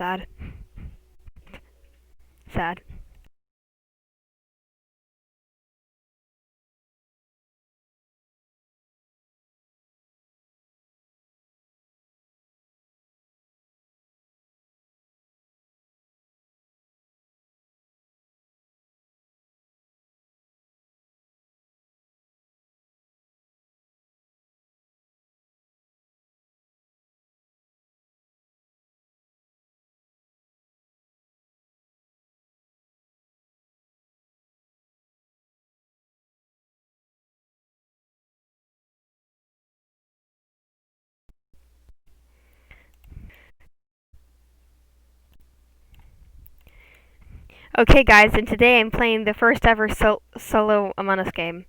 Sad. Sad. Okay, guys, and today I'm playing the first ever solo Among Us game.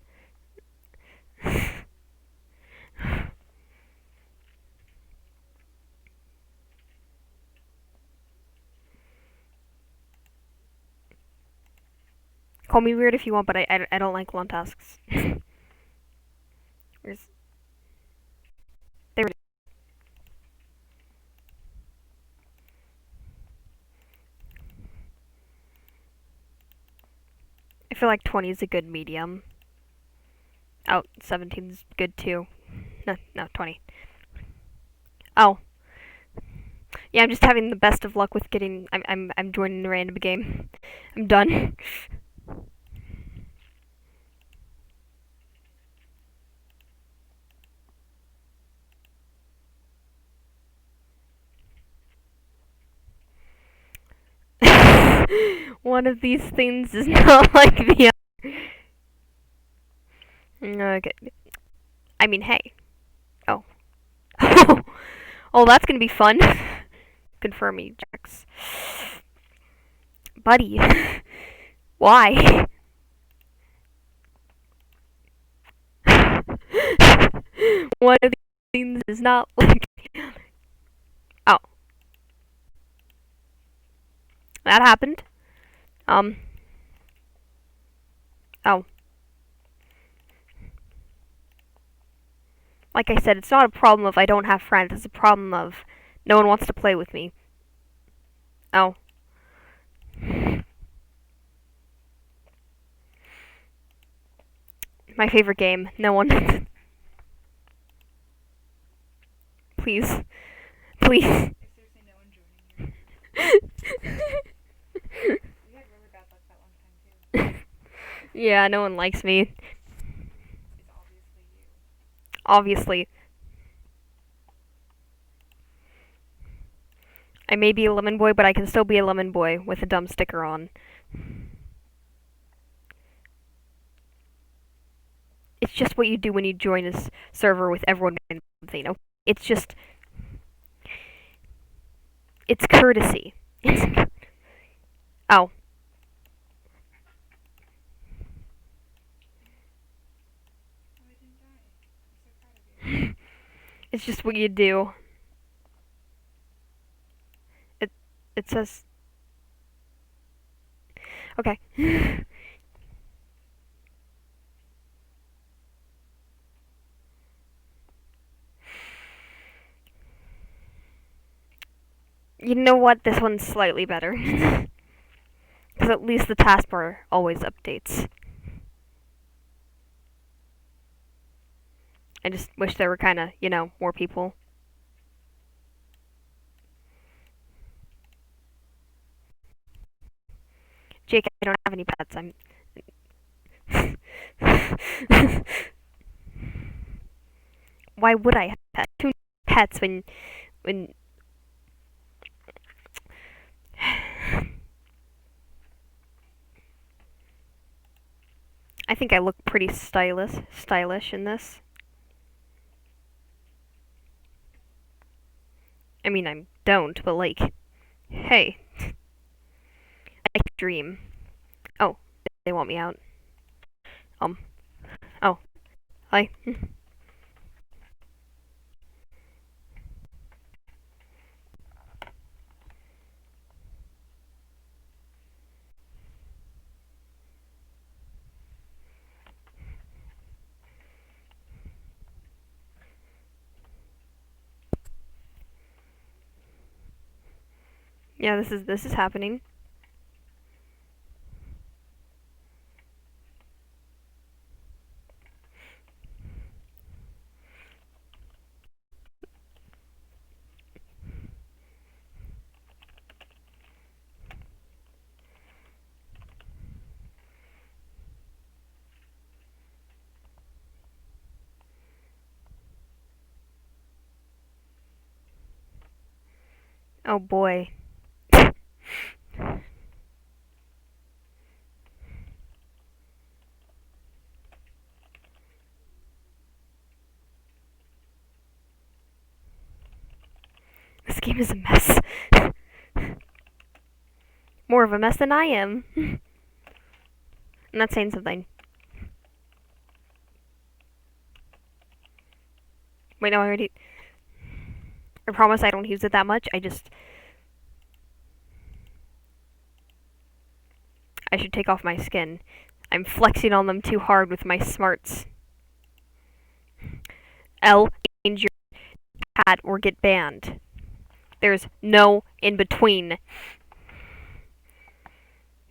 Call me weird if you want, but I don't like long tasks. There's, there it is. I feel like 20 is a good medium. Oh, 17 is good too. No, 20. Oh. Yeah, I'm just having the best of luck with getting. I'm joining a random game. I'm done. One of these things is not like the other. Okay. I mean, hey. Oh. Oh, that's gonna be fun. Confirm ejects. Buddy. Why? One of these things is not like. Oh, that happened. Um. Oh. Like I said, it's not a problem of I don't have friends. It's a problem of no one wants to play with me. Oh. My favorite game. No one. Please. Please. Yeah, no one likes me. Obviously. I may be a lemon boy, but I can still be a lemon boy with a dumb sticker on. It's just what you do when you join a server with everyone in something. Okay? It's just. It's courtesy. It's. Oh. It's just what you do. It. It says. Okay. You know what? This one's slightly better. Because at least the taskbar always updates. I just wish there were kind of, more people. Jake, I don't have any pets. Why would I have pets? Two pets when. I think I look pretty stylish in this. I mean, I don't, but like, hey, I dream. Oh, they want me out. Um. Oh. Hi. Yeah, this is happening. Oh boy. This game is a mess. More of a mess than I am. I'm not saying something. Wait, no, I already. I promise I don't use it that much. I should take off my skin. I'm flexing on them too hard with my smarts. L, change your hat or get banned. There's no in between.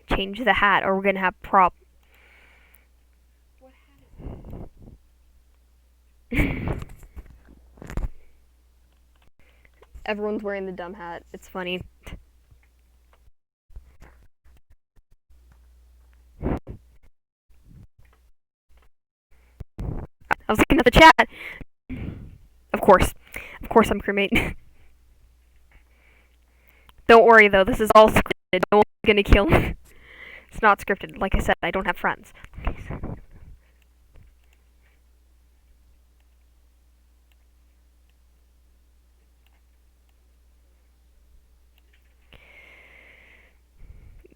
Change the hat or we're gonna have prop. Everyone's wearing the dumb hat. It's funny. I was looking at the chat. Of course. Of course I'm cremate. Don't worry though, this is all scripted. No one's gonna kill me. It's not scripted. Like I said, I don't have friends.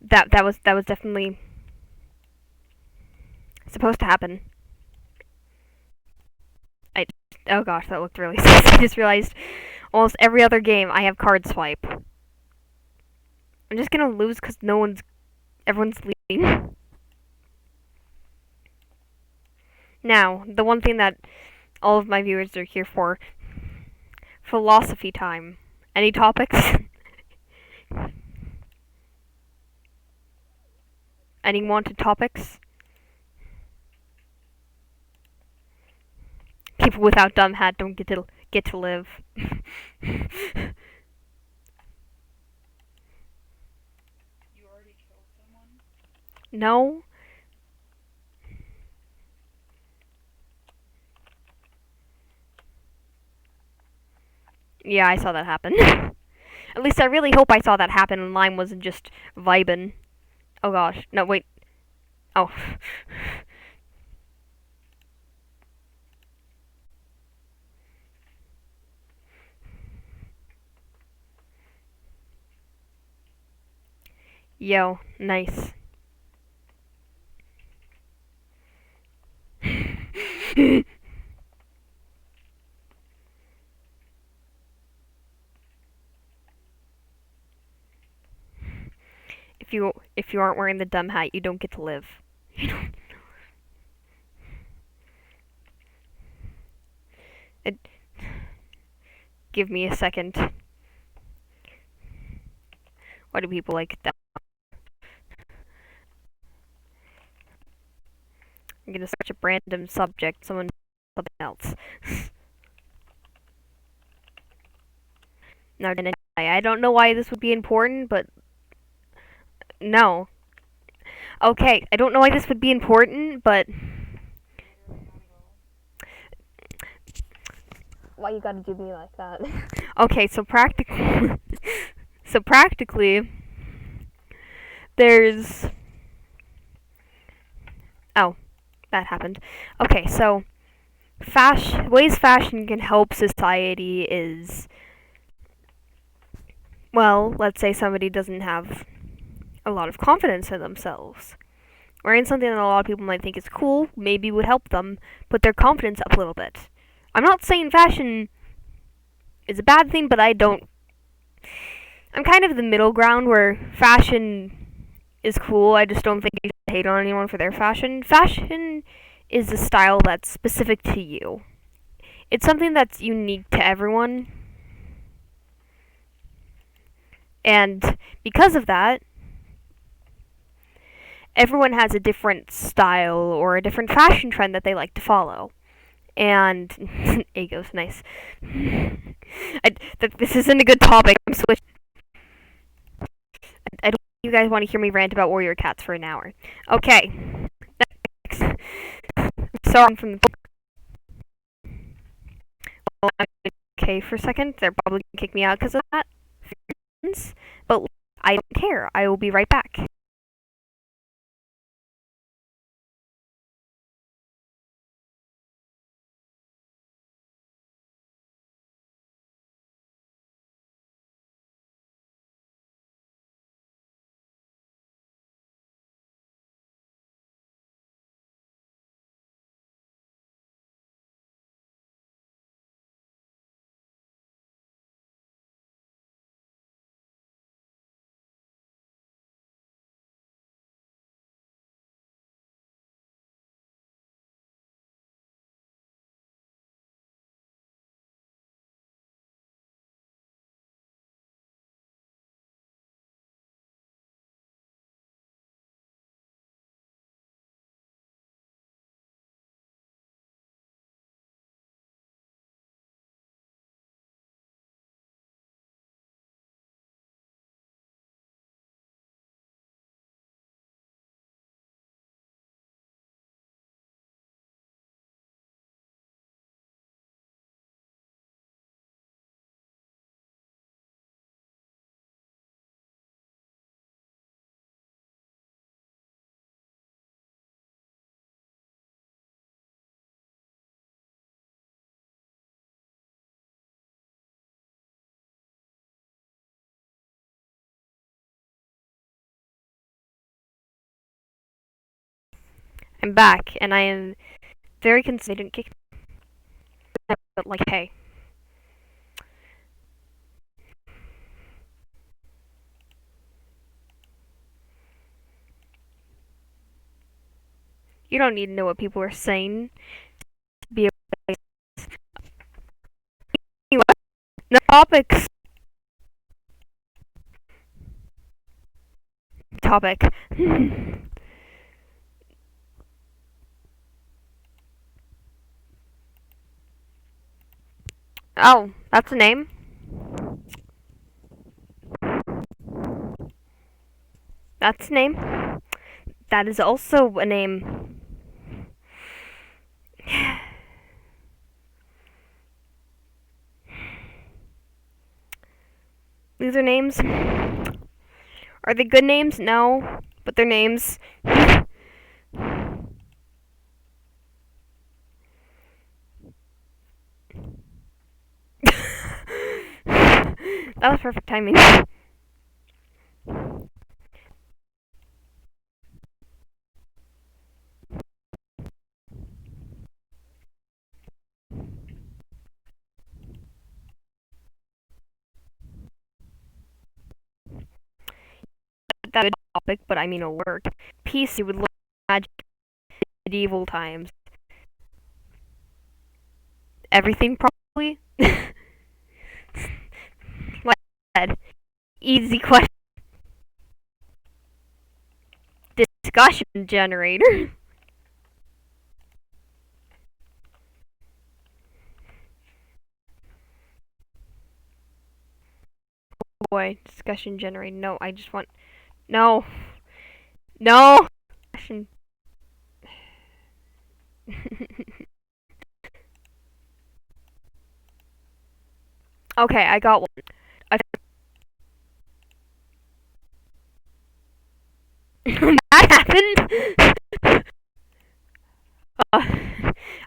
That was definitely supposed to happen. Oh gosh, that looked really sus. I just realized almost every other game I have card swipe. I'm just gonna lose because everyone's leaving. Now, the one thing that all of my viewers are here for, philosophy time. Any topics? Any wanted topics? People without dumb hat don't get to live. No? Yeah, I saw that happen. At least I really hope I saw that happen and Lime wasn't just vibing. Oh gosh. No, wait. Oh. Yo, nice. If you aren't wearing the dumb hat, you don't get to live. It, give me a second. Why do people like that? I'm gonna search a random subject. Something else. Now, I don't know why this would be important, but no. Okay, I don't know why this would be important, but why you gotta do me like that? Okay, so practically, there's. Oh, that happened. Okay, so ways fashion can help society is, well, let's say somebody doesn't have a lot of confidence in themselves. Wearing something that a lot of people might think is cool maybe would help them put their confidence up a little bit. I'm not saying fashion is a bad thing, but I'm kind of the middle ground where fashion is cool. I just don't think you should hate on anyone for their fashion. Fashion is a style that's specific to you. It's something that's unique to everyone. And because of that, everyone has a different style or a different fashion trend that they like to follow. And Ago's nice. This isn't a good topic. I'm switching. I don't think you guys want to hear me rant about warrior cats for an hour. Okay. Next. Sorry from the book. Well, I'm okay for a second. They're probably gonna kick me out because of that. But I don't care. I will be right back. I'm back, and I am very concerned they didn't kick me. But like, hey. You don't need to know what people are saying to be able to. Anyway, no topics. Topic. Oh, that's a name? That's a name? That is also a name. These are names. Are they good names? No. But they're names. That was perfect timing. That's a good topic, but I mean a word. Peace, you would look at medieval times. Everything, probably? Like I said, easy question. Discussion generator. Boy, discussion generator. No, I just want. No. No! Discussion. Okay, I got one. I that happened?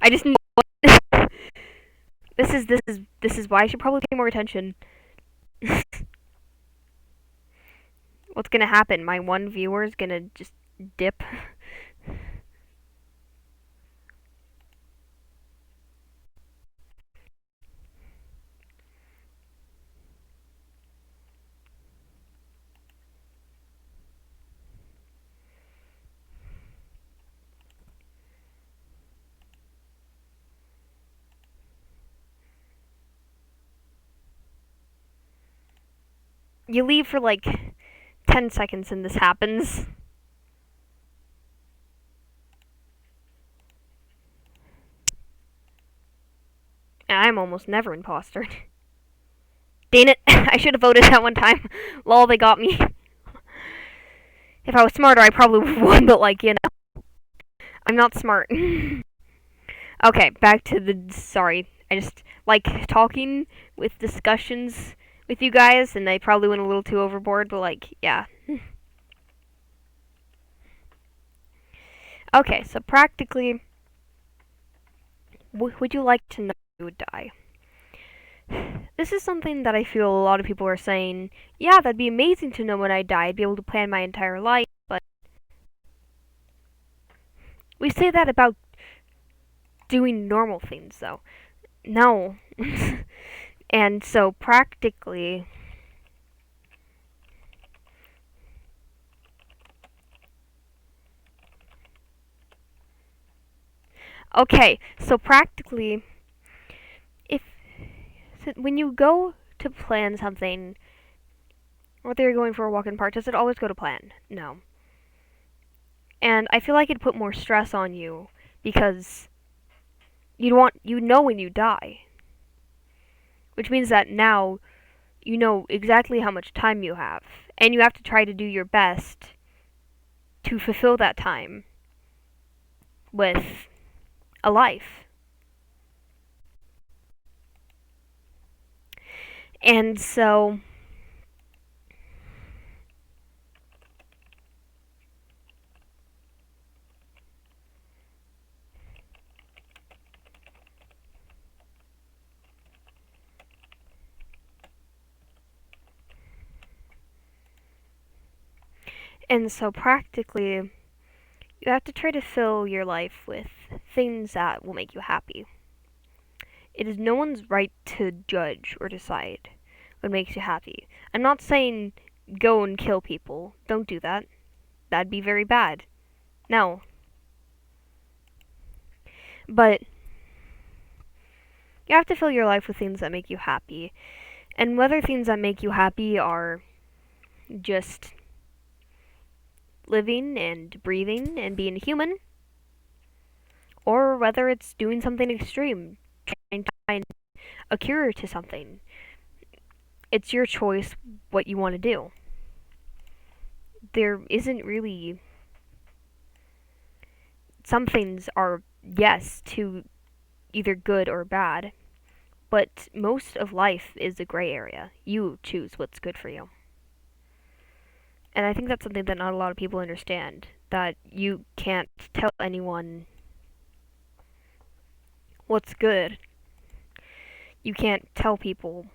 I just need one. This is why I should probably pay more attention. What's gonna happen? My one viewer is gonna just dip. You leave for like 10 seconds and this happens. And I'm almost never imposter. Dang it, I should have voted that one time. Lol, they got me. If I was smarter, I probably would have won, but like, I'm not smart. Okay, back to the. Sorry. I just like talking with discussions with you guys, and I probably went a little too overboard, but like, yeah. Okay, so practically, would you like to know you would die? This is something that I feel a lot of people are saying, yeah, that'd be amazing to know when I die. I'd be able to plan my entire life, but we say that about doing normal things, though. No. And so practically, okay, so practically, if when you go to plan something, whether you're going for a walk in the park, does it always go to plan? No. And I feel like it'd put more stress on you because you know when you die, which means that now you know exactly how much time you have, and you have to try to do your best to fulfill that time with a life. And so practically you have to try to fill your life with things that will make you happy. It is no one's right to judge or decide what makes you happy. I'm not saying go and kill people. Don't do that. That'd be very bad. No. But you have to fill your life with things that make you happy. And whether things that make you happy are just living and breathing and being human, or whether it's doing something extreme, trying to find a cure to something. It's your choice what you want to do. There isn't really. Some things are, yes, to either good or bad, but most of life is a gray area. You choose what's good for you. And I think that's something that not a lot of people understand. That you can't tell anyone what's good. You can't tell people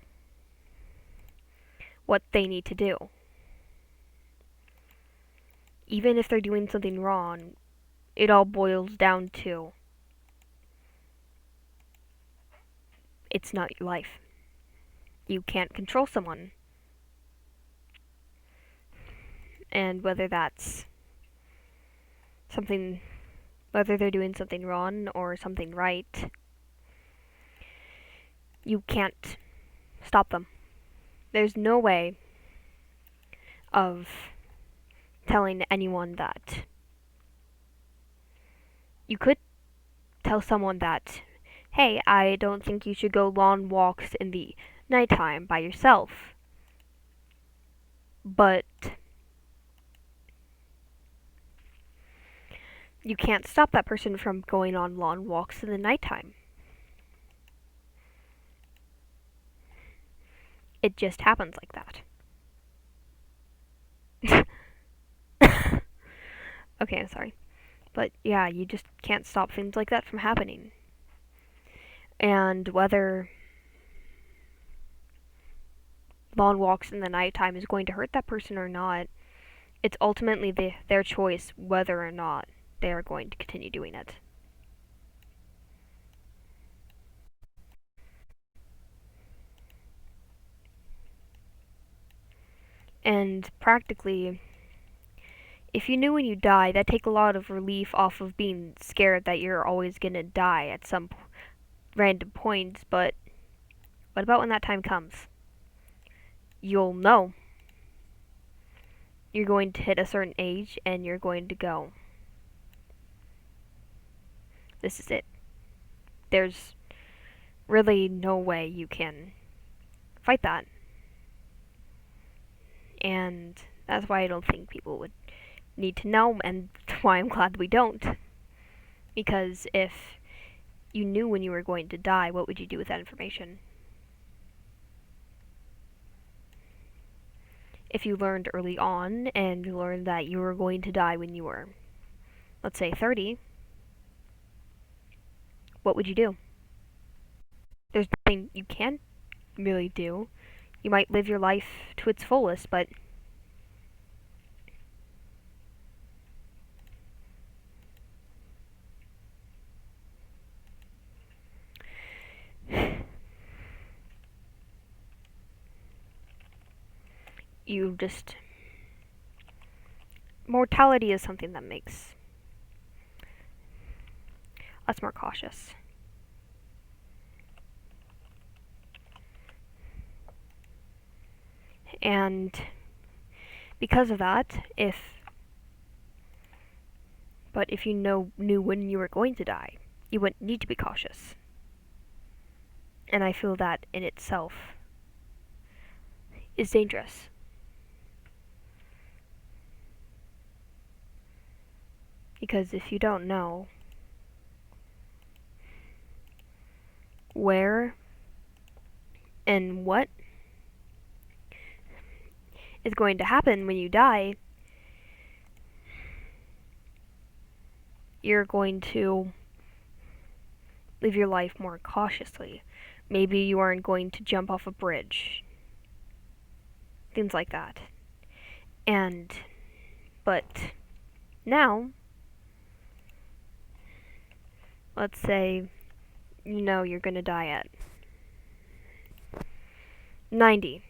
what they need to do. Even if they're doing something wrong, it all boils down to it's not your life. You can't control someone. And whether that's something, whether they're doing something wrong or something right, you can't stop them. There's no way of telling anyone that. You could tell someone that, hey, I don't think you should go long walks in the nighttime by yourself. But you can't stop that person from going on long walks in the nighttime. It just happens like that. Okay, I'm sorry. But yeah, you just can't stop things like that from happening. And whether long walks in the nighttime is going to hurt that person or not, it's ultimately their choice whether or not they are going to continue doing it. And practically, if you knew when you die, that'd take a lot of relief off of being scared that you're always gonna die at some random points, but what about when that time comes? You'll know. you're going to hit a certain age and you're going to go, this is it. There's really no way you can fight that. And that's why I don't think people would need to know, and why I'm glad we don't. Because if you knew when you were going to die, what would you do with that information? If you learned early on and you learned that you were going to die when you were, let's say, 30, what would you do? There's nothing you can really do. You might live your life to its fullest, but you just... Mortality is something that makes us more cautious. And because of that, if you knew when you were going to die, you wouldn't need to be cautious. And I feel that in itself is dangerous. Because if you don't know where and what is going to happen when you die, you're going to live your life more cautiously. Maybe you aren't going to jump off a bridge. Things like that. But now, let's say you know you're going to die at 90.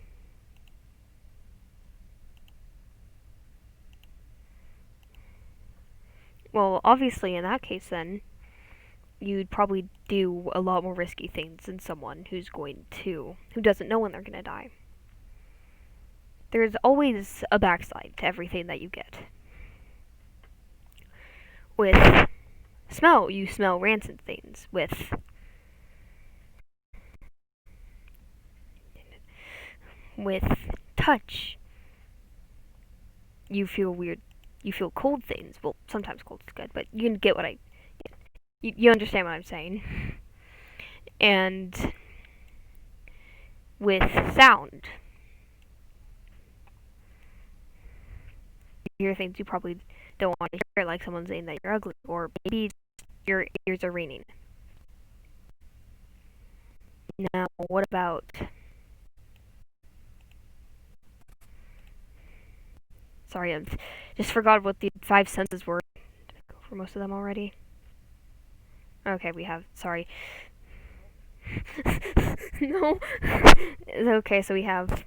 Well, obviously in that case then, you'd probably do a lot more risky things than someone who doesn't know when they're going to die. There's always a backside to everything that you get. With smell, you smell rancid things. With touch, you feel weird. You feel cold things. Well, sometimes cold is good, but you can get what you understand what I'm saying. And with sound, you hear things you probably don't want to hear, like someone saying that you're ugly, or maybe your ears are ringing. Now, what about... Sorry, I just forgot what the 5 senses were. Did I go for most of them already? Okay, we have... Sorry. No. Okay, so we have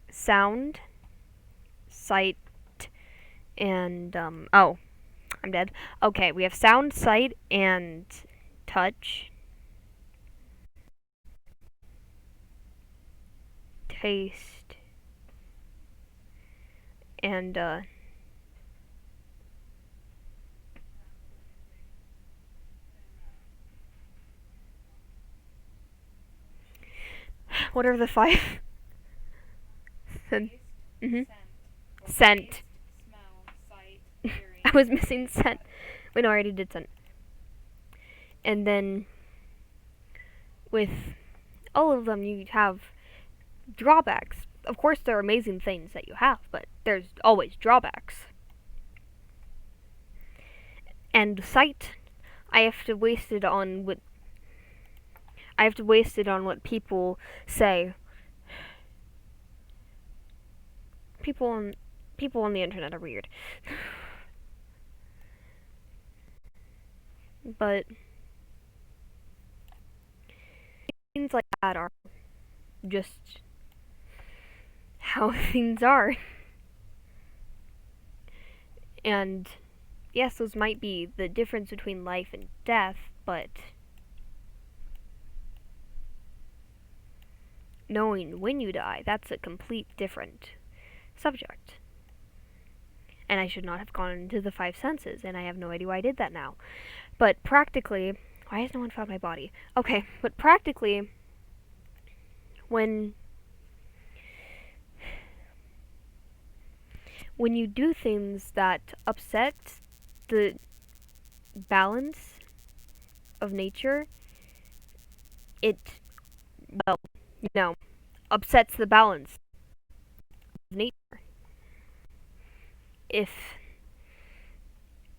sound, sight, and, oh, I'm dead. Okay, we have sound, sight, and touch, taste, and, what are the 5? Mm-hmm. Scent. I was missing scent. Wait, no, I already did scent. And then, with all of them, you have drawbacks. Of course, there are amazing things that you have, but there's always drawbacks. And sight, I have to waste it on what people say. People on the internet are weird. But things like that are just how things are. And yes, those might be the difference between life and death, but knowing when you die, that's a complete different subject. and I should not have gone into the five senses, and I have no idea why I did that now. But practically, why has no one found my body? Okay, but practically, when you do things that upset the balance of nature, it, well, upsets the balance of nature. If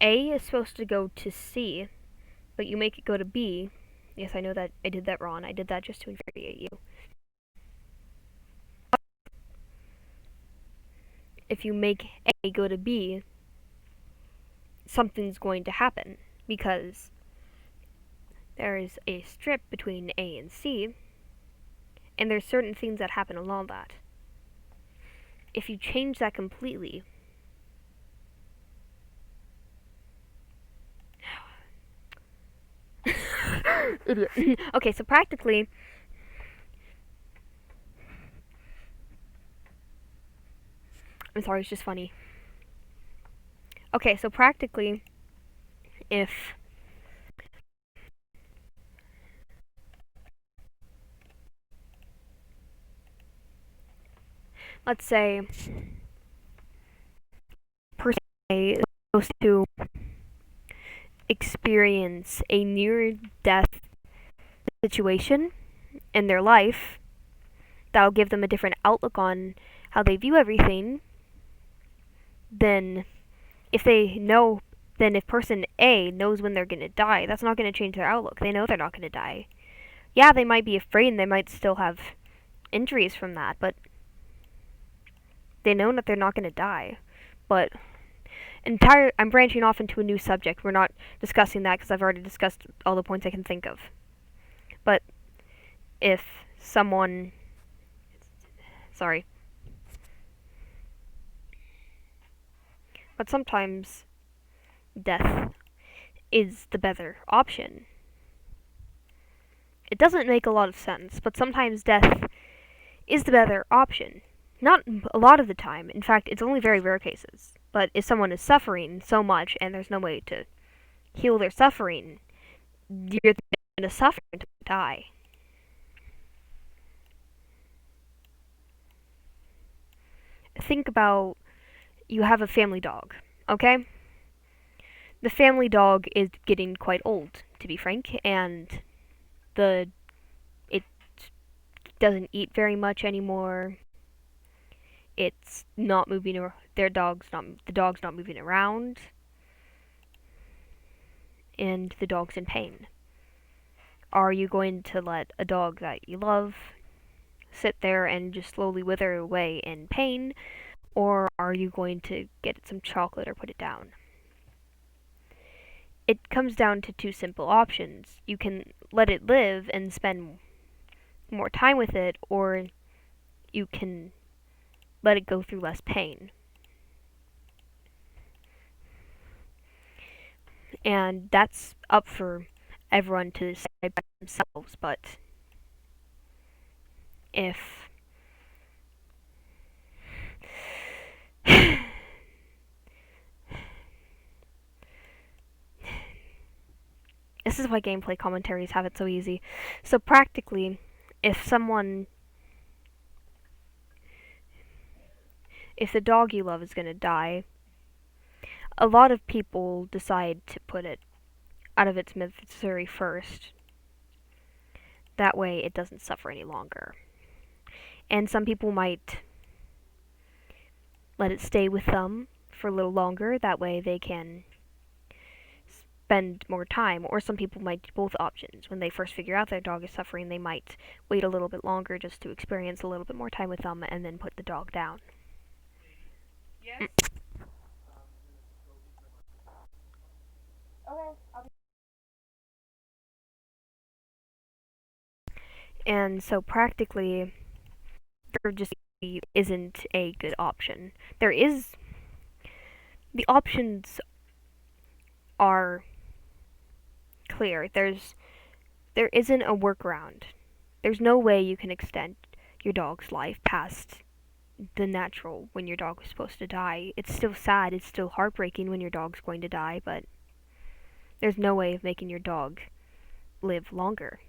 A is supposed to go to C, but you make it go to B, yes, I know that I did that wrong. I did that just to infuriate you. If you make A go to B, something's going to happen because there is a strip between A and C, and there's certain things that happen along that. If you change that completely, idiot. Okay, so practically, I'm sorry, it's just funny. Okay, so practically, if let's say person A is supposed to experience a near-death situation in their life, that'll give them a different outlook on how they view everything, then if person A knows when they're gonna die, that's not gonna change their outlook. They know they're not gonna die. Yeah, they might be afraid and they might still have injuries from that, but they know that they're not gonna die. But I'm branching off into a new subject. We're not discussing that because I've already discussed all the points I can think of. But if someone, sorry, but sometimes death is the better option. It doesn't make a lot of sense, but sometimes death is the better option. Not a lot of the time. In fact, it's only very rare cases. But if someone is suffering so much and there's no way to heal their suffering, you're going to suffer until you die. Think about, you have a family dog, okay? The family dog is getting quite old, to be frank, and it doesn't eat very much anymore. It's not moving. The dog's not moving around, and the dog's in pain. Are you going to let a dog that you love sit there and just slowly wither away in pain, or are you going to get it some chocolate or put it down? It comes down to two simple options. You can let it live and spend more time with it, or you can let it go through less pain. And that's up for everyone to decide by themselves, but if this is why gameplay commentaries have it so easy. So practically, if the dog you love is going to die, a lot of people decide to put it out of its misery first. That way it doesn't suffer any longer. And some people might let it stay with them for a little longer, that way they can spend more time. Or some people might do both options. When they first figure out their dog is suffering, they might wait a little bit longer just to experience a little bit more time with them and then put the dog down. Yes. And so practically, there just isn't a good option. The options are clear. There isn't a workaround. There's no way you can extend your dog's life past the natural when your dog was supposed to die. It's still sad, it's still heartbreaking when your dog's going to die, but there's no way of making your dog live longer.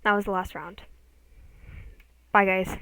That was the last round. Bye, guys.